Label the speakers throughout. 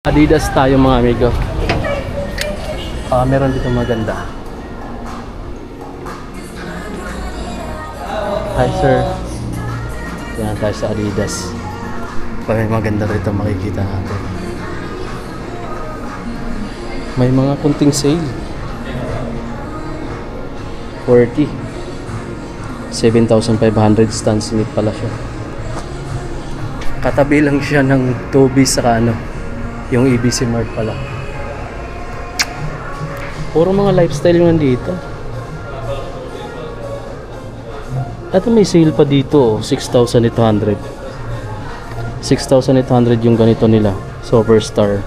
Speaker 1: Adidas tayo mga amigo. Meron dito maganda. Hi sir. Yan tayo sa Adidas. May maganda rito makikita natin. May mga kunting sale. 40. 7,500 Stan Smith pala siya. Katabi lang siya ng Toby sa yung EBC Mart pala. Puro mga lifestyle yung nandito. At may sale pa dito, 6,800. 6,800 yung ganito nila, Superstar,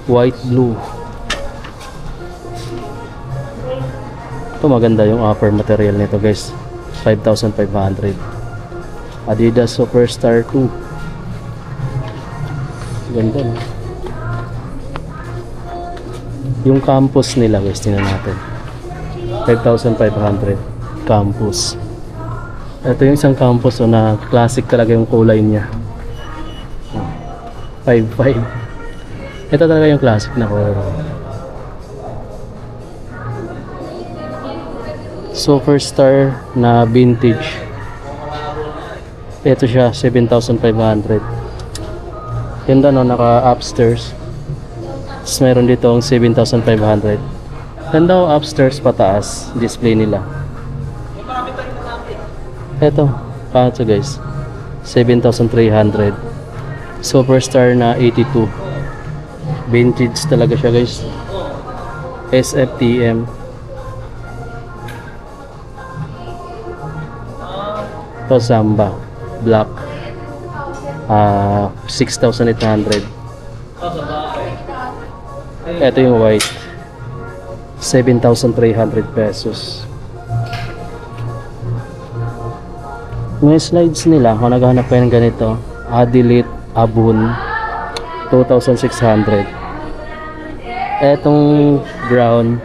Speaker 1: white blue. Ito maganda yung upper material nito guys, 5,500. Adidas Superstar 2. Ganda no? Yung campus nila guys, tingnan natin. 5,500 campus. Ito yung isang campus na classic talaga yung kulay niya. 5,500. Ito talaga yung classic na color. Superstar na vintage. Ito siya, 7,500. Ganda no, naka upstairs. Tapos meron dito ang 7,500. Ganda o upstairs pataas display nila. Ito, kaso guys, 7,300. Superstar na 82. Vintage talaga siya guys. SFTM. Ito Samba black, 6,800. Ito yung white, 7,300 pesos. May slides nila kung naghahanap kayo ng ganito. Adilite Abun, 2,600. Etong brown,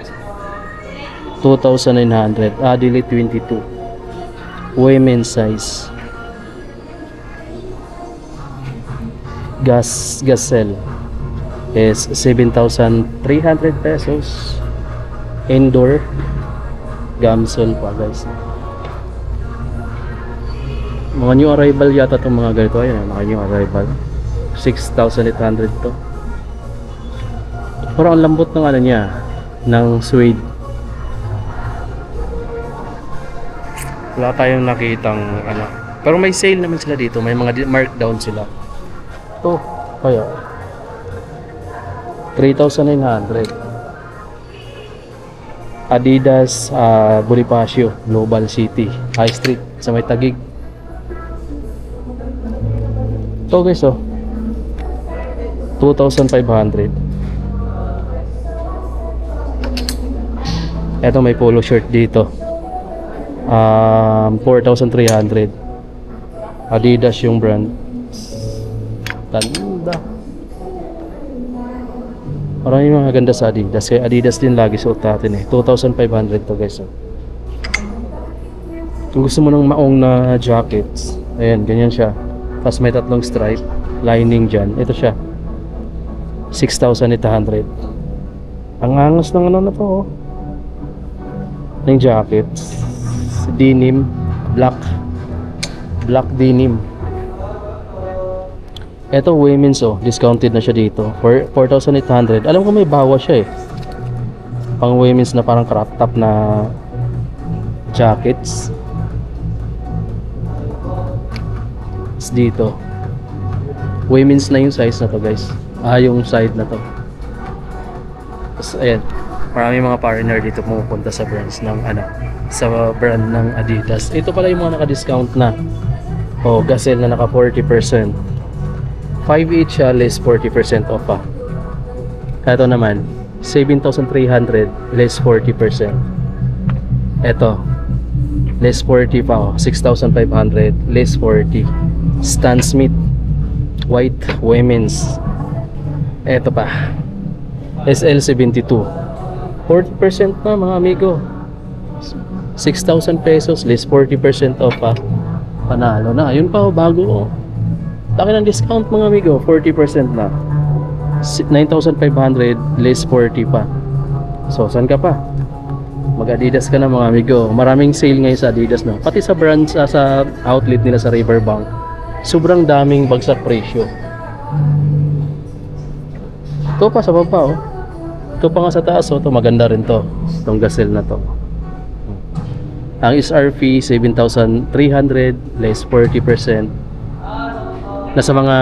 Speaker 1: 2,900. Adilite 22, women's size. Gazelle is 7,300 pesos. Indoor gamsel pa guys. Mga new arrival yata itong mga ganito. Ayan, mga new arrival, 6,800 to. Parang ang lambot ng niya, ng suede. Wala tayong nakitang pero may sale naman sila dito. May mga markdown sila. Ito kaya 3,900. Adidas Bonifacio Global City High Street sa may Taguig. Ito guys 2,500. Ito may polo shirt dito, 4,300. Adidas yung brand. Tanda. Maraming mga ganda sa Adidas. Kaya Adidas din lagi suot natin 2,500 to guys. Kung gusto mo ng maong na jackets, ayan, ganyan siya. Tapos may tatlong stripe, lining dyan. Ito siya, 6,800. Ang angas ng na to ng jackets. Denim, black denim. Ito women's discounted na siya dito for 4,800. Alam ko may bawas siya pang women's na parang crop top na jackets. Dito women's na yung size na to guys, yung side na to. Tapos ayan, marami mga partner dito pumupunta sa brands ng sa brand ng Adidas. Ito pala yung mga naka-discount na Gazelle na naka 40%. 5.8 siya, less 40% off pa. Ito naman 7,300 less 40%. Ito less 40 pa 6,500 less 40. Stan Smith white women's. Ito pa SL72 40% na mga amigo, 6,000 pesos less 40% off pa. Panalo na. Yun pa bago laki ng discount mga amigo, 40% na. 9,500 less 40 pa. So saan ka pa? Mag-Adidas ka na mga amigo. Maraming sale ngayon sa Adidas, no? Pati sa brands, sa outlet nila sa Riverbank, sobrang daming bagsak presyo. Ito pa sa baba, oh. Ito pa nga sa taas, oh. Ito maganda rin to. Itong Gazelle na to. Ang SRP 7,300 less 40%. Nasa mga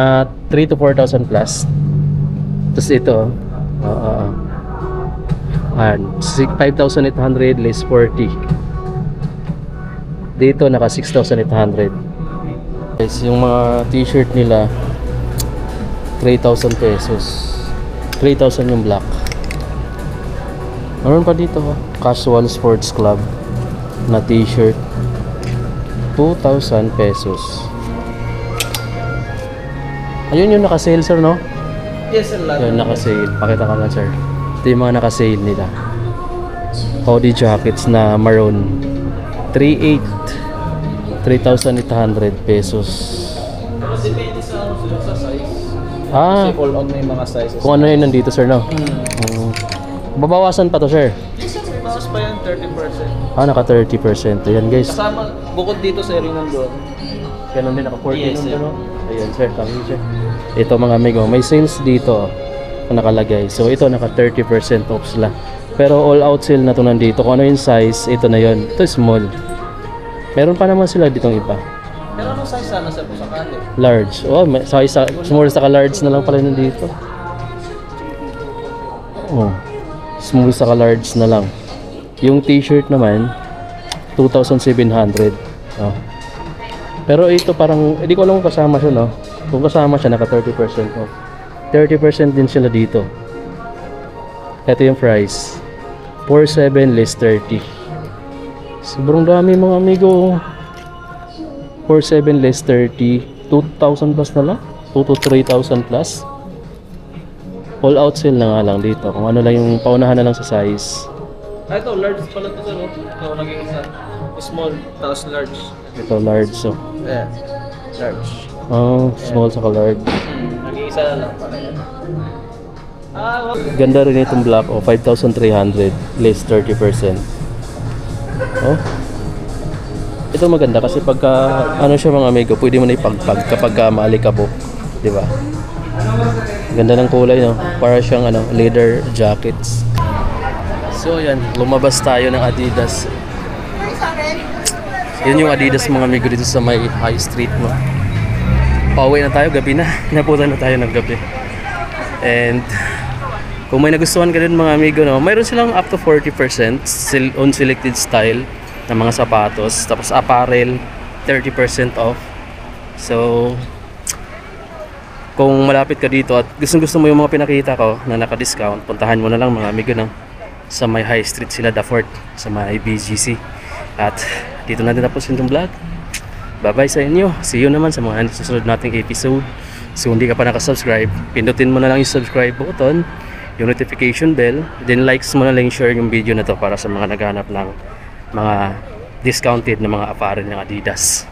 Speaker 1: 3 to 4,000 plus. Tapos ito, 5,800 less 40. Dito naka 6,800. Guys, yung mga t-shirt nila 3,000 pesos. 3,000 yung black. Meron pa dito, Casual Sports Club na t-shirt 2,000 pesos. Ayun yung naka-sale, sir, no?
Speaker 2: Yes, sir.
Speaker 1: Yun, naka-sale. Pakita ka na, sir. Ito yung mga naka-sale nila. Hoodie jackets na maroon. 3,800 pesos.
Speaker 2: Depende sa size.
Speaker 1: Ah,
Speaker 2: Kasi all on may mga sizes.
Speaker 1: kung ano yun nandito, sir, no? Babawasan pa to, sir.
Speaker 2: Yes, sir. May bawas pa yan, 30%.
Speaker 1: Ah, naka 30%. Ayan, guys.
Speaker 2: Kasama, bukod dito sa ring nandun.
Speaker 1: Ganun din, naka 40
Speaker 2: Yes, sir.
Speaker 1: no? Ayan, sir. Kami, sir. Ito, mga amigo. May sales dito na nakalagay. So, ito, naka 30% off sila. Pero all out sale na to nandito. Kung ano yung size, ito na yon. Ito small. Meron pa naman sila ditong iba.
Speaker 2: Pero anong size sana sir po sa kanya?
Speaker 1: Large. Oh, may size small sa large na lang pala nandito. Oh. Small sa large na lang. Yung t-shirt naman 2,700. Oh. Pero ito parang hindi ko alam kung kasama siya, no. Kung kasama siya naka 30% off. 30% din sila dito. Ito yung price. 4,700 less 30. Sobrang dami mga amigo. 4,700 less 30. 2,000 plus na lang. 2 to 3,000 plus. All out sale na nga lang dito. Kung ano lang yung paunahan na lang sa size.
Speaker 2: Ah, ito, large pala ito sir. Ito, naging isa. Small, tapos large.
Speaker 1: Ito large. So.
Speaker 2: Yeah. Large.
Speaker 1: Oh, small sa large.
Speaker 2: Naging isa na lang pala yan. Ah,
Speaker 1: Ganda rin itong black. Oh, 5,300 less 30%. Oh. Ito maganda kasi pagka ano siya mga amigo, pwede mo na ipagpag kapag maalikabok, 'di ba? Ganda ng kulay, no? Para siyang ano, leather jackets. So yan, lumabas tayo ng Adidas. Yun yung Adidas mga amigo dito sa may High Street, no? Pauwi na tayo, gabi na. Naputan na tayo ng gabi. And kung may nagustuhan ka din mga amigo, no, mayroon silang up to 40% on selected style ng mga sapatos, tapos apparel 30% off. So kung malapit ka dito at gusto mo yung mga pinakita ko na naka-discount, puntahan mo na lang mga amigo, no? Sa may High Street sila, The Fort, sa may BGC. At dito na din tapos yung vlog. Bye bye sa inyo. See you naman sa mga susunod nating episode. So hindi ka pa nakasubscribe, pindutin mo na lang yung subscribe button, yung notification bell, then likes mo na lang, share yung video na to para sa mga naghanap ng mga discounted na mga apparel ng Adidas.